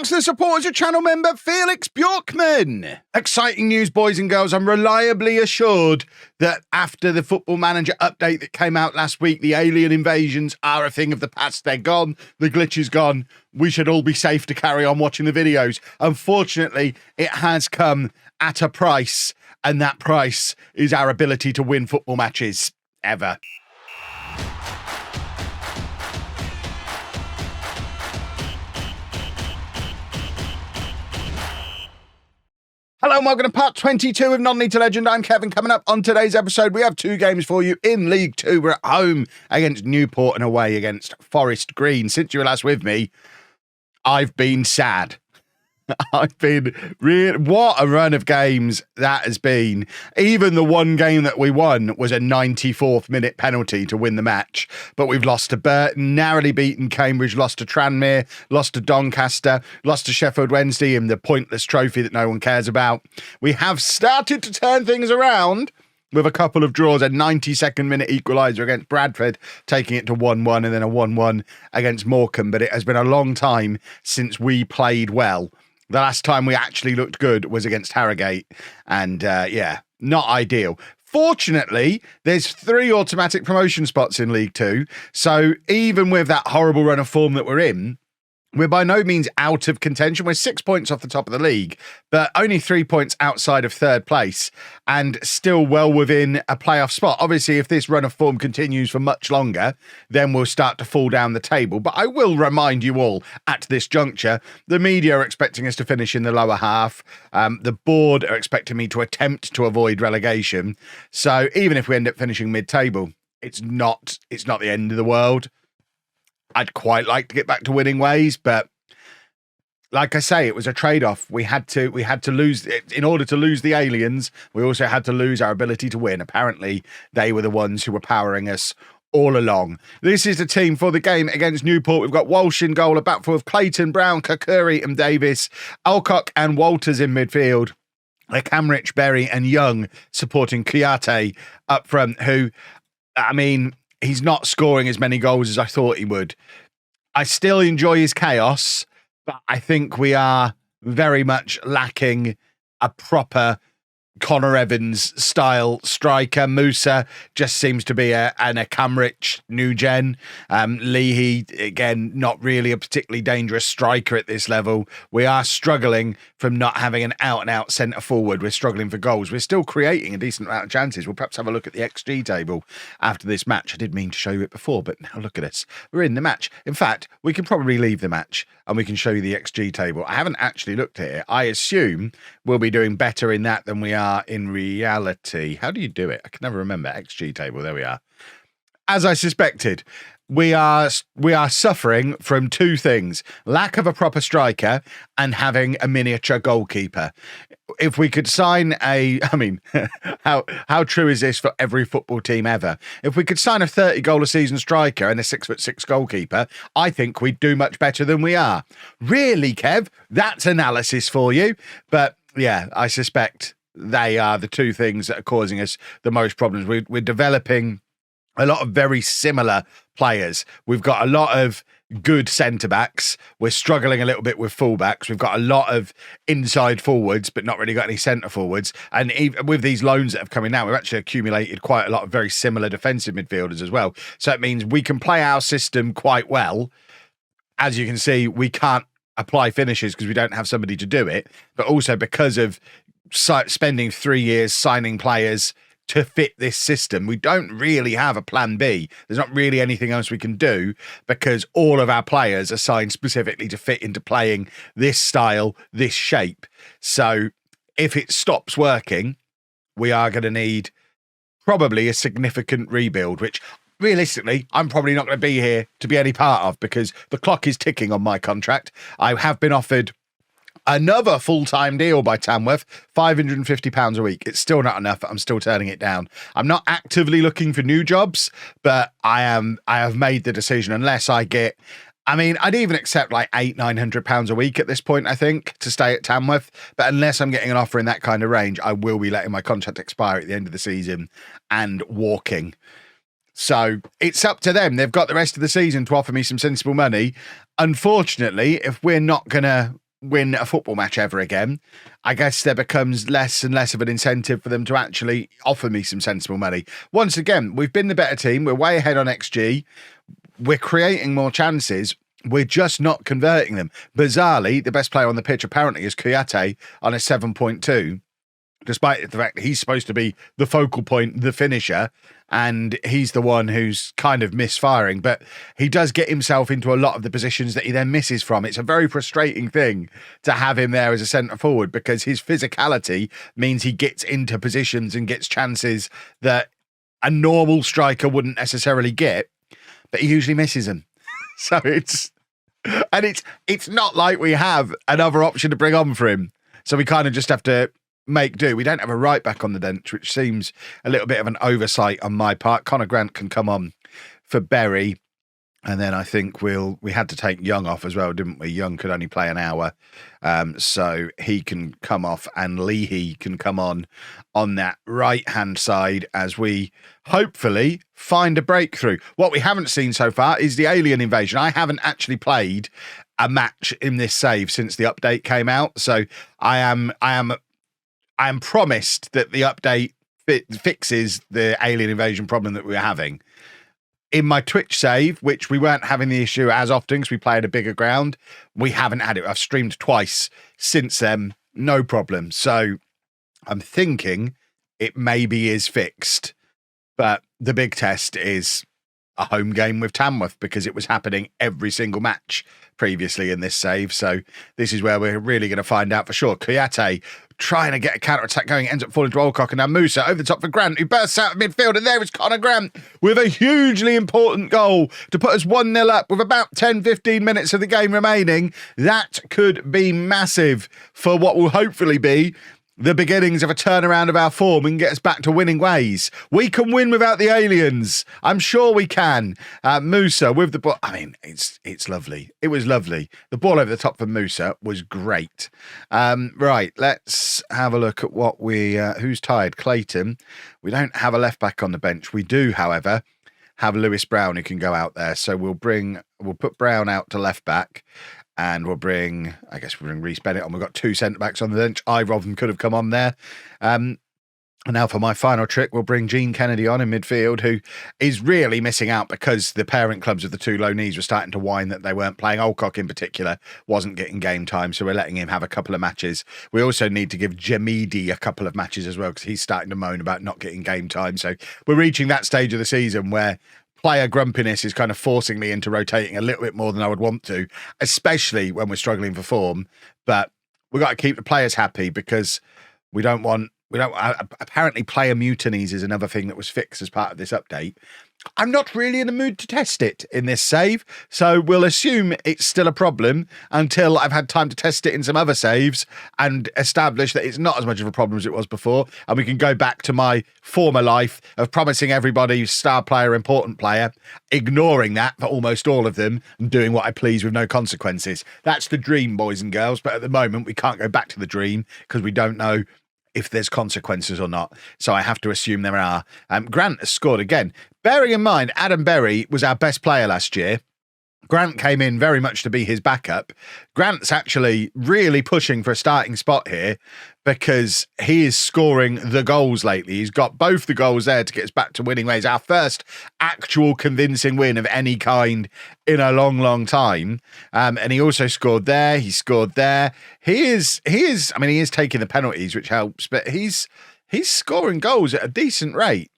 Thanks to the support as a channel member, Felix Bjorkman. Exciting news, boys and girls. I'm reliably assured that after the Football Manager update that came out last week, the alien invasions are a thing of the past. They're gone. The glitch is gone. We should all be safe to carry on watching the videos. Unfortunately, it has come at a price, and that price is our ability to win football matches ever. Hello and welcome to part 22 of Non-League to Legend. I'm Kevin. Coming up on today's episode, we have two games for you in League 2. We're at home against Newport and away against Forest Green. Since you were last with me, I've been sad. I've been what a run of games that has been. Even the one game that we won was a 94th minute penalty to win the match. But we've lost to Burton, narrowly beaten Cambridge, lost to Tranmere, lost to Doncaster, lost to Sheffield Wednesday in the pointless trophy that no one cares about. We have started to turn things around with a couple of draws, a 92nd minute equaliser against Bradford, taking it to 1-1 and then a 1-1 against Morecambe. But it has been a long time since we played well. The last time we actually looked good was against Harrogate, and yeah, not ideal. Fortunately, there's 3 automatic promotion spots in League 2, so even with that horrible run of form that we're in, we're by no means out of contention. We're 6 points off the top of the league, but only 3 points outside of third place and still well within a playoff spot. Obviously, if this run of form continues for much longer, then we'll start to fall down the table. But I will remind you all at this juncture, the media are expecting us to finish in the lower half. The board are expecting me to attempt to avoid relegation. So even if we end up finishing mid-table, it's not the end of the world. I'd quite like to get back to winning ways, but like I say, it was a trade-off. We had to lose in order to lose the aliens. We also had to lose our ability to win. Apparently, they were the ones who were powering us all along. This is the team for the game against Newport. We've got Walsh in goal, a back four of Clayton, Brown, Kakuri and Davis, Alcock and Walters in midfield. Camrich, Berry and Young supporting Kuyate up front, who, I mean, he's not scoring as many goals as I thought he would. I still enjoy his chaos, but I think we are very much lacking a proper Connor Evans style striker. Musa just seems to be a Camrich new gen. Leahy, again, not really a particularly dangerous striker at this level. We are struggling from not having an out-and-out centre forward. We're struggling for goals. We're still creating a decent amount of chances. We'll perhaps have a look at the XG table after this match. I did mean to show you it before, but now look at us. We're in the match. In fact, we can probably leave the match and we can show you the XG table. I haven't actually looked at it. I assume we'll be doing better in that than we are in reality. How do you do it? I can never remember. XG table. There we are. As I suspected, we are suffering from two things: lack of a proper striker and having a miniature goalkeeper. If we could sign how true is this for every football team ever? If we could sign a 30 goal a season striker and a 6'6" goalkeeper, I think we'd do much better than we are. Really, Kev? That's analysis for you. But yeah, I suspect they are the two things that are causing us the most problems. We're developing a lot of very similar players. We've got a lot of good centre-backs. We're struggling a little bit with full-backs. We've got a lot of inside forwards, but not really got any centre forwards. And even with these loans that have come in now, we've actually accumulated quite a lot of very similar defensive midfielders as well. So it means we can play our system quite well. As you can see, we can't apply finishes because we don't have somebody to do it. But also because of spending 3 years signing players to fit this system, we don't really have a plan B. There's not really anything else we can do because all of our players are signed specifically to fit into playing this style, this shape. So if it stops working, we are going to need probably a significant rebuild, which realistically, I'm probably not going to be here to be any part of because the clock is ticking on my contract. I have been offered another full-time deal by Tamworth, £550 a week. It's still not enough. I'm still turning it down. I'm not actively looking for new jobs, but I have made the decision unless I get, I mean, I'd even accept like £800-900 a week at this point, I think, to stay at Tamworth. But unless I'm getting an offer in that kind of range, I will be letting my contract expire at the end of the season and walking. So it's up to them. They've got the rest of the season to offer me some sensible money. Unfortunately, if we're not going to win a football match ever again, I guess there becomes less and less of an incentive for them to actually offer me some sensible money. Once again, we've been the better team. We're way ahead on XG. We're creating more chances. We're just not converting them. Bizarrely, the best player on the pitch apparently is Kouyaté on a 7.2, despite the fact that he's supposed to be the focal point, the finisher, and he's the one who's kind of misfiring. But he does get himself into a lot of the positions that he then misses from. It's a very frustrating thing to have him there as a centre forward because his physicality means he gets into positions and gets chances that a normal striker wouldn't necessarily get, but he usually misses them. So it's not like we have another option to bring on for him. So we kind of just have to make do. We don't have a right back on the bench, which seems a little bit of an oversight on my part. Connor Grant can come on for Berry. And then I think we had to take Young off as well, didn't we? Young could only play an hour. So he can come off and Leahy can come on that right-hand side as we hopefully find a breakthrough. What we haven't seen so far is the alien invasion. I haven't actually played a match in this save since the update came out. So I am promised that the update fixes the alien invasion problem that we were having. In my Twitch save, which we weren't having the issue as often because we played a bigger ground, we haven't had it. I've streamed twice since then, no problem. So I'm thinking it maybe is fixed. But the big test is a home game with Tamworth because it was happening every single match previously in this save. So this is where we're really going to find out for sure. Kouyaté trying to get a counter-attack going, ends up falling to Alcock, and now Musa over the top for Grant, who bursts out of midfield, and there is Connor Grant with a hugely important goal to put us 1-0 up with about 10-15 minutes of the game remaining. That could be massive for what will hopefully be the beginnings of a turnaround of our form and get us back to winning ways. We can win without the aliens. I'm sure we can. Musa with the ball. I mean, it's lovely. It was lovely. The ball over the top for Musa was great. Right, let's have a look at what who's tired? Clayton. We don't have a left back on the bench. We do, however, have Lewis Brown who can go out there. So we'll put Brown out to left back. And we'll bring Reece Bennett on. We've got two centre-backs on the bench. Either of them could have come on there. And now for my final trick, we'll bring Gene Kennedy on in midfield, who is really missing out because the parent clubs of the two low knees were starting to whine that they weren't playing. Alcock in particular wasn't getting game time, so we're letting him have a couple of matches. We also need to give Jamidi a couple of matches as well because he's starting to moan about not getting game time. So we're reaching that stage of the season where player grumpiness is kind of forcing me into rotating a little bit more than I would want to, especially when we're struggling for form. But we've got to keep the players happy because apparently player mutinies is another thing that was fixed as part of this update. I'm not really in the mood to test it in this save, so we'll assume it's still a problem until I've had time to test it in some other saves and establish that it's not as much of a problem as it was before, and we can go back to my former life of promising everybody star player, important player, ignoring that for almost all of them, and doing what I please with no consequences. That's the dream, boys and girls, but at the moment we can't go back to the dream because we don't know if there's consequences or not. So I have to assume there are. Grant has scored again. Bearing in mind, Adam Berry was our best player last year. Grant came in very much to be his backup. Grant's actually really pushing for a starting spot here because he is scoring the goals lately. He's got both the goals there to get us back to winning ways. Our first actual convincing win of any kind in a long, long time. And he also scored there. He scored there. He is taking the penalties, which helps, but he's scoring goals at a decent rate.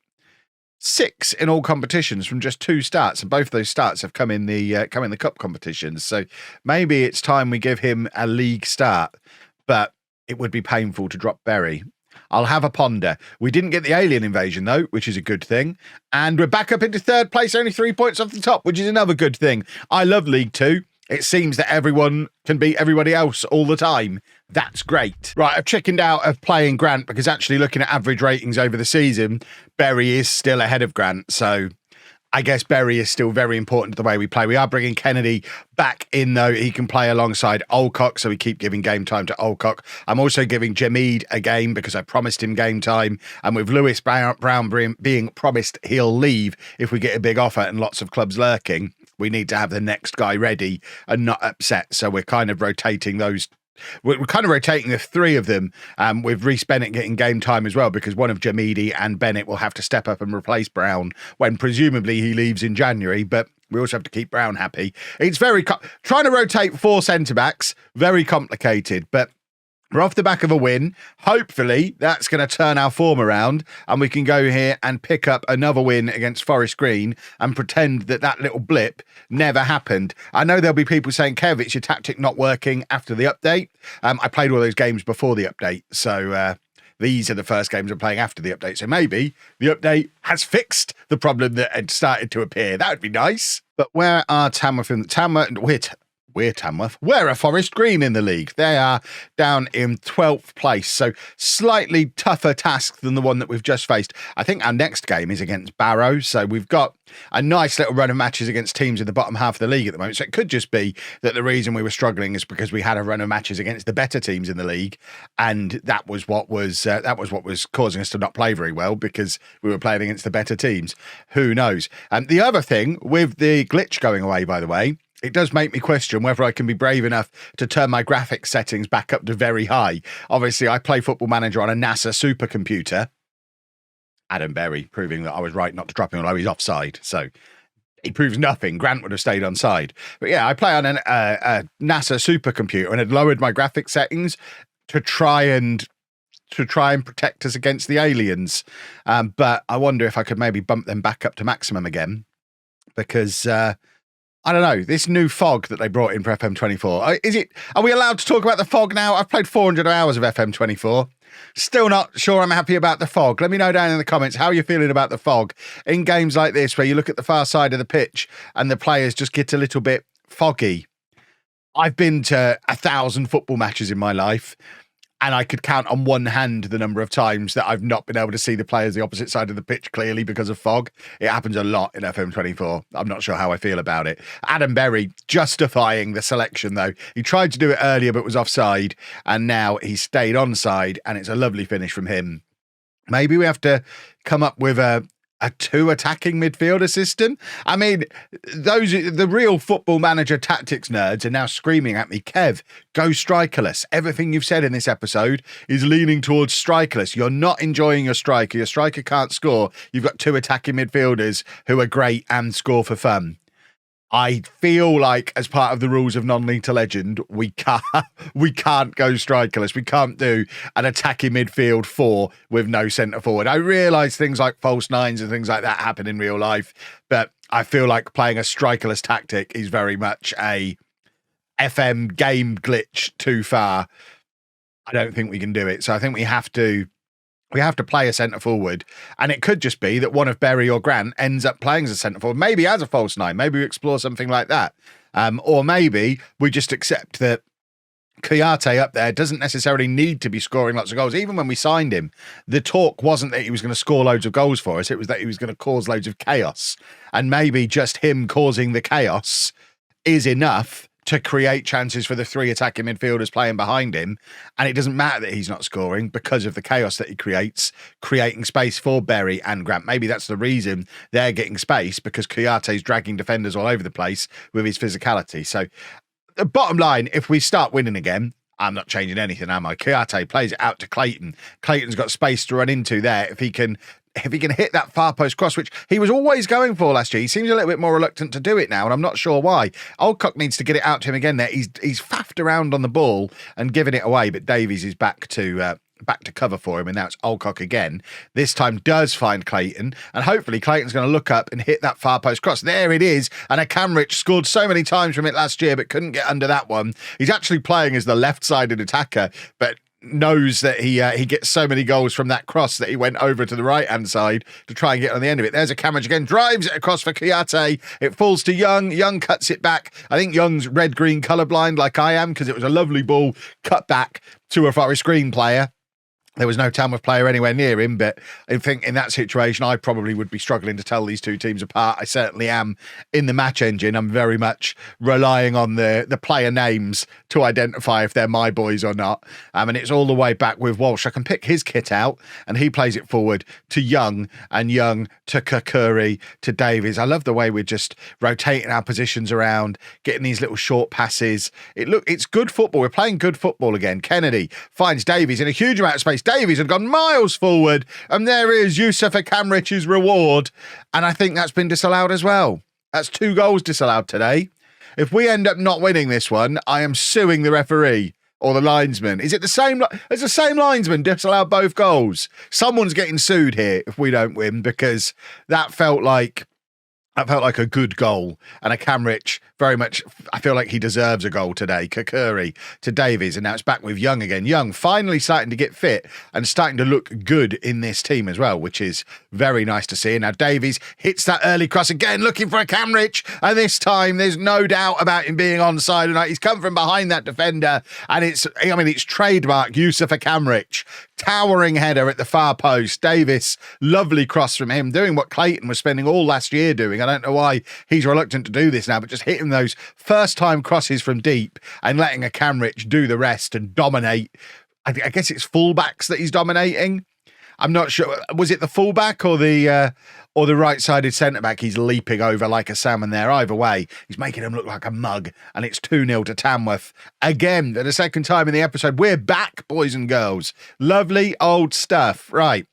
6 in all competitions from just 2 starts, and both those starts have come in the cup competitions. So maybe it's time we give him a league start, but it would be painful to drop Berry. I'll have a ponder. We didn't get the alien invasion though, which is a good thing, and we're back up into 3rd place, only 3 points off the top, which is another good thing. I love League 2. It seems that everyone can beat everybody else all the time. That's great. Right, I've chickened out of playing Grant because actually looking at average ratings over the season, Berry is still ahead of Grant. So I guess Berry is still very important to the way we play. We are bringing Kennedy back in, though. He can play alongside Alcock, so we keep giving game time to Alcock. I'm also giving Jamid a game because I promised him game time. And with Lewis Brown being promised he'll leave if we get a big offer and lots of clubs lurking, we need to have the next guy ready and not upset. So we're kind of rotating those we're kind of rotating the three of them, with Reece Bennett getting game time as well, because one of Jamidi and Bennett will have to step up and replace Brown when presumably he leaves in January, but we also have to keep Brown happy. It's very trying to rotate 4 centre-backs, very complicated, but we're off the back of a win. Hopefully, that's going to turn our form around and we can go here and pick up another win against Forest Green and pretend that that little blip never happened. I know there'll be people saying, Kev, it's your tactic not working after the update. I played all those games before the update, so these are the first games I'm playing after the update. So maybe the update has fixed the problem that had started to appear. That would be nice. But where are Tamworth in Tamworth? We're Tamworth. We're a Forest Green in the league. They are down in 12th place, so slightly tougher task than the one that we've just faced. I think our next game is against Barrow, so we've got a nice little run of matches against teams in the bottom half of the league at the moment. So it could just be that the reason we were struggling is because we had a run of matches against the better teams in the league, and that was what was causing us to not play very well, because we were playing against the better teams. Who knows? The other thing with the glitch going away, by the way, it does make me question whether I can be brave enough to turn my graphics settings back up to very high. Obviously, I play Football Manager on a NASA supercomputer. Adam Berry proving that I was right not to drop him, although he's offside. So he proves nothing. Grant would have stayed onside. But yeah, I play on a NASA supercomputer and had lowered my graphics settings to try and protect us against the aliens. But I wonder if I could maybe bump them back up to maximum again, because I don't know, this new fog that they brought in for FM24. Are we allowed to talk about the fog now? I've played 400 hours of FM24. Still not sure I'm happy about the fog. Let me know down in the comments how you're feeling about the fog in games like this, where you look at the far side of the pitch and the players just get a little bit foggy. I've been to 1,000 football matches in my life, and I could count on one hand the number of times that I've not been able to see the players the opposite side of the pitch clearly because of fog. It happens a lot in FM24. I'm not sure how I feel about it. Adam Berry justifying the selection, though. He tried to do it earlier but was offside, and now he stayed onside, and it's a lovely finish from him. Maybe we have to come up with a 2 attacking midfielder system. I mean, the real Football Manager tactics nerds are now screaming at me, Kev, go strikerless. Everything you've said in this episode is leaning towards strikerless. You're not enjoying your striker. Your striker can't score. You've got 2 attacking midfielders who are great and score for fun. I feel like, as part of the rules of non-lethal legend, we can't go strikerless. We can't do an attacking midfield 4 with no centre forward. I realise things like false nines and things like that happen in real life, but I feel like playing a strikerless tactic is very much a FM game glitch too far. I don't think we can do it. So I think we have to play a centre forward, and it could just be that one of Berry or Grant ends up playing as a centre forward, maybe as a false 9. Maybe we explore something like that. Or maybe we just accept that Kouyaté up there doesn't necessarily need to be scoring lots of goals. Even when we signed him, the talk wasn't that he was going to score loads of goals for us. It was that he was going to cause loads of chaos. And maybe just him causing the chaos is enough to create chances for the 3 attacking midfielders playing behind him. And it doesn't matter that he's not scoring because of the chaos that he creates, creating space for Berry and Grant. Maybe that's the reason they're getting space, because Kouyaté's dragging defenders all over the place with his physicality. So the bottom line, if we start winning again, I'm not changing anything, am I? Kouyaté plays it out to Clayton. Clayton's got space to run into there. If he can hit that far post cross, which he was always going for last year, he seems a little bit more reluctant to do it now, and I'm not sure why. Alcock needs to get it out to him again there. He's faffed around on the ball and giving it away, but Davies is back to cover for him, and now it's Alcock again. This time does find Clayton, and hopefully Clayton's going to look up and hit that far post cross. There it is, and Akamrich scored so many times from it last year but couldn't get under that one. He's actually playing as the left-sided attacker, but knows that he gets so many goals from that cross that he went over to the right-hand side to try and get on the end of it. There's Akamrich again, drives it across for Kouyaté. It falls to Young. Young cuts it back. I think Young's red-green colourblind like I am, because it was a lovely ball cut back to a Forest Green player. There was no Tamworth player anywhere near him, but I think in that situation, I probably would be struggling to tell these two teams apart. I certainly am in the match engine. I'm very much relying on the player names to identify if they're my boys or not. And it's all the way back with Walsh. I can pick his kit out, and he plays it forward to Young, and Young to Curry to Davies. I love the way we're just rotating our positions around, getting these little short passes. It's good football. We're playing good football again. Kennedy finds Davies in a huge amount of space. Davies had gone miles forward, and there is Yusufa Kamrich's reward, and I think that's been disallowed as well. That's 2 goals disallowed today. If we end up not winning this one, I am suing the referee or the linesman. Is it the same? Has the same linesman disallowed both goals? Someone's getting sued here if we don't win, because that felt like a good goal, and a Kamrich very much, I feel like he deserves a goal today. Kakuri to Davies, and now it's back with Young again. Young finally starting to get fit and starting to look good in this team as well, which is very nice to see. And now Davies hits that early cross again, looking for a Kamrich, and this time there's no doubt about him being onside. And he's come from behind that defender, and it's trademark Yusufa Kamrich. Towering header at the far post. Davis, lovely cross from him, doing what Clayton was spending all last year doing. I don't know why he's reluctant to do this now, but just hitting those first-time crosses from deep and letting a Kamrich do the rest and dominate. I guess it's fullbacks that he's dominating. I'm not sure. Was it the fullback or the right-sided centre-back he's leaping over like a salmon there? Either way, he's making him look like a mug, and it's 2-0 to Tamworth. Again, for the second time in the episode, we're back, boys and girls. Lovely old stuff. Right.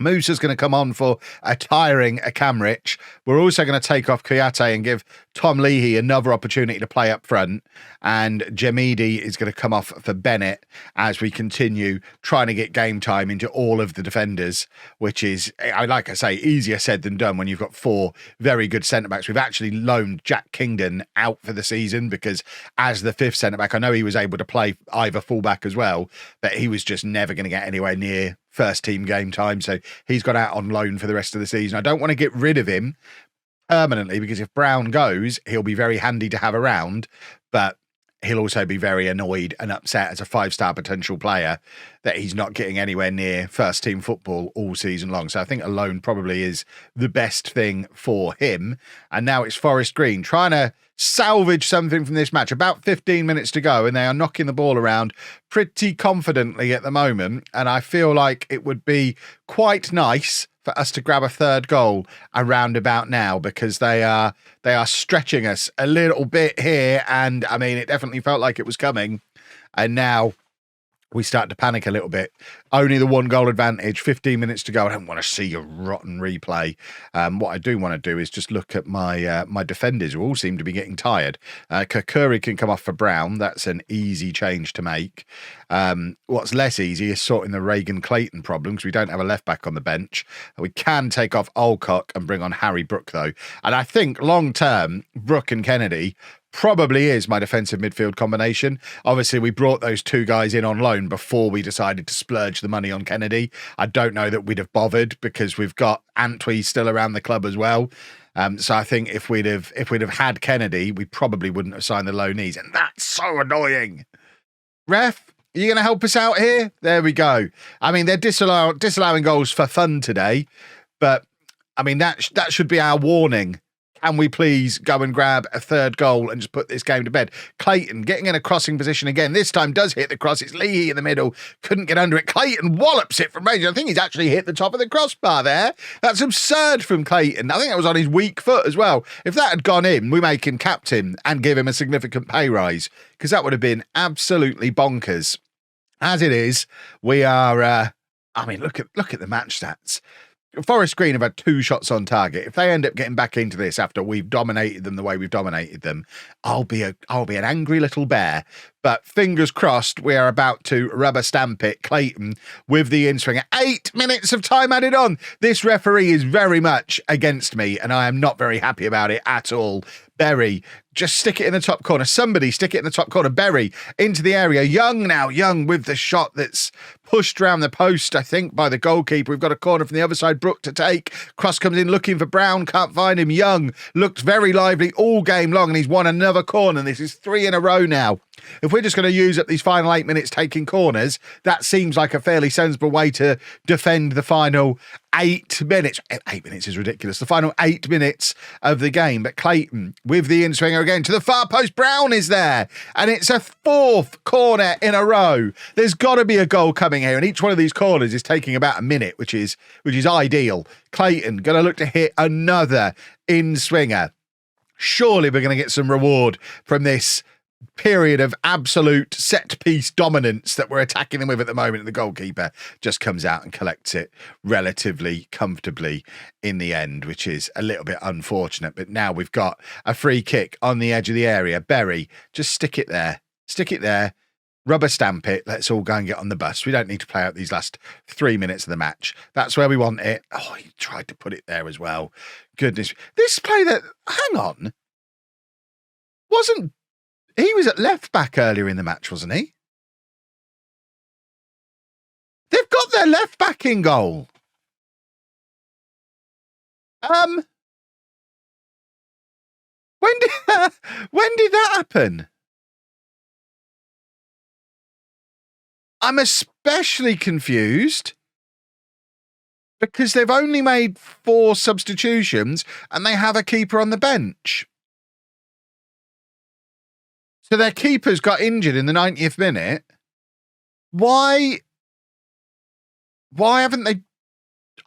Musa's going to come on for a tiring Kamrich. We're also going to take off Kuyate and give Tom Leahy another opportunity to play up front. And Jamidi is going to come off for Bennett as we continue trying to get game time into all of the defenders, which is, like I say, easier said than done when you've got 4 very good centre-backs. We've actually loaned Jack Kingdon out for the season because as the 5th centre-back, I know he was able to play either full-back as well, but he was just never going to get anywhere near first team game time. So he's got out on loan for the rest of the season. I don't want to get rid of him permanently because if Brown goes, he'll be very handy to have around, but he'll also be very annoyed and upset as a 5-star potential player that he's not getting anywhere near first team football all season long. So I think a loan probably is the best thing for him. And now it's Forest Green trying to salvage something from this match. About 15 minutes to go, and they are knocking the ball around pretty confidently at the moment. And I feel like it would be quite nice for us to grab a 3rd goal around about now, because they are stretching us a little bit here. And I mean, it definitely felt like it was coming. And now we start to panic a little bit. Only the 1 goal advantage, 15 minutes to go. I don't want to see a rotten replay. What I do want to do is just look at my my defenders who all seem to be getting tired. Kakuri can come off for Brown. That's an easy change to make. What's less easy is sorting the Reagan Clayton problem because we don't have a left back on the bench. We can take off Olcock and bring on Harry Brook though. And I think long term, Brook and Kennedy probably is my defensive midfield combination. Obviously, we brought those 2 guys in on loan before we decided to splurge the money on Kennedy. I don't know that we'd have bothered because we've got Antwi still around the club as well. So I think if we'd have had Kennedy, we probably wouldn't have signed the loanees, and that's so annoying. Ref, are you going to help us out here? There we go. I mean, they're disallowing goals for fun today, but I mean that should be our warning. Can we please go and grab a 3rd goal and just put this game to bed? Clayton getting in a crossing position again. This time does hit the cross. It's Leahy in the middle. Couldn't get under it. Clayton wallops it from range. I think he's actually hit the top of the crossbar there. That's absurd from Clayton. I think that was on his weak foot as well. If that had gone in, we make him captain and give him a significant pay rise because that would have been absolutely bonkers. As it is, we are, I mean, look at the match stats. Forest Green have had 2 shots on target. If they end up getting back into this after we've dominated them the way we've dominated them, I'll be an angry little bear. But fingers crossed, we are about to rubber stamp it. Clayton with the in-swinger. 8 minutes of time added on. This referee is very much against me, and I am not very happy about it at all. Berry, just stick it in the top corner. Somebody stick it in the top corner. Berry into the area. Young now. Young with the shot that's pushed around the post, I think, by the goalkeeper. We've got a corner from the other side. Brook to take. Cross comes in looking for Brown. Can't find him. Young looked very lively all game long, and he's won another corner. This is 3 in a row now. if we're just going to use up these final 8 minutes taking corners, that seems like a fairly sensible way to defend the final 8 minutes. 8 minutes is ridiculous. The final 8 minutes of the game. But Clayton with the in-swinger again to the far post. Brown is there. And it's a 4th corner in a row. There's got to be a goal coming here. And each one of these corners is taking about a minute, which is ideal. Clayton going to look to hit another in-swinger. Surely we're going to get some reward from this period of absolute set-piece dominance that we're attacking them with at the moment. And the goalkeeper just comes out and collects it relatively comfortably in the end, which is a little bit unfortunate. But now we've got a free kick on the edge of the area. Berry, just stick it there. Stick it there. Rubber stamp it. Let's all go and get on the bus. We don't need to play out these last 3 minutes of the match. That's where we want it. Oh, he tried to put it there as well. Goodness. This play that... Hang on. He was at left back earlier in the match, wasn't he? They've got their left back in goal. When did that happen? I'm especially confused because they've only made 4 substitutions and they have a keeper on the bench. So their keeper's got injured in the 90th minute. Why haven't they...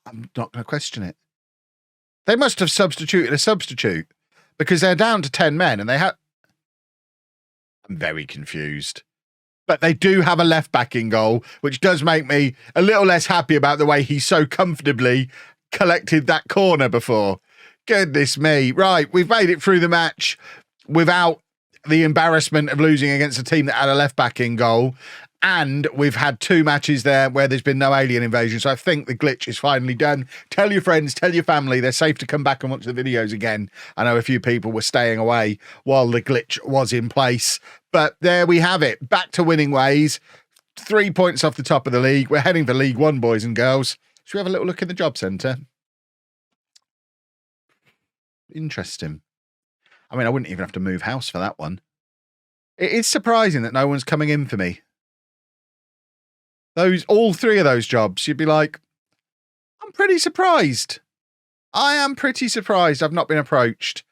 I'm not going to question it. They must have substituted a substitute because they're down to 10 men and they have... I'm very confused. But they do have a left back in goal, which does make me a little less happy about the way he so comfortably collected that corner before. Goodness me. Right, we've made it through the match without the embarrassment of losing against a team that had a left back in goal. And we've had 2 matches there where there's been no alien invasion. So I think the glitch is finally done. Tell your friends, tell your family, they're safe to come back and watch the videos again. I know a few people were staying away while the glitch was in place. But there we have it. Back to winning ways. 3 points off the top of the league. We're heading for League 1, boys and girls. Should we have a little look in the job centre? Interesting. I mean, I wouldn't even have to move house for that one. It is surprising that no one's coming in for me. All 3 of those jobs, you'd be like, I'm pretty surprised. I am pretty surprised I've not been approached.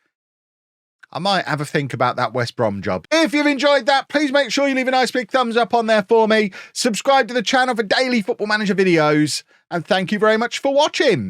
I might have a think about that West Brom job. If you've enjoyed that, please make sure you leave a nice big thumbs up on there for me. Subscribe to the channel for daily Football Manager videos. And thank you very much for watching.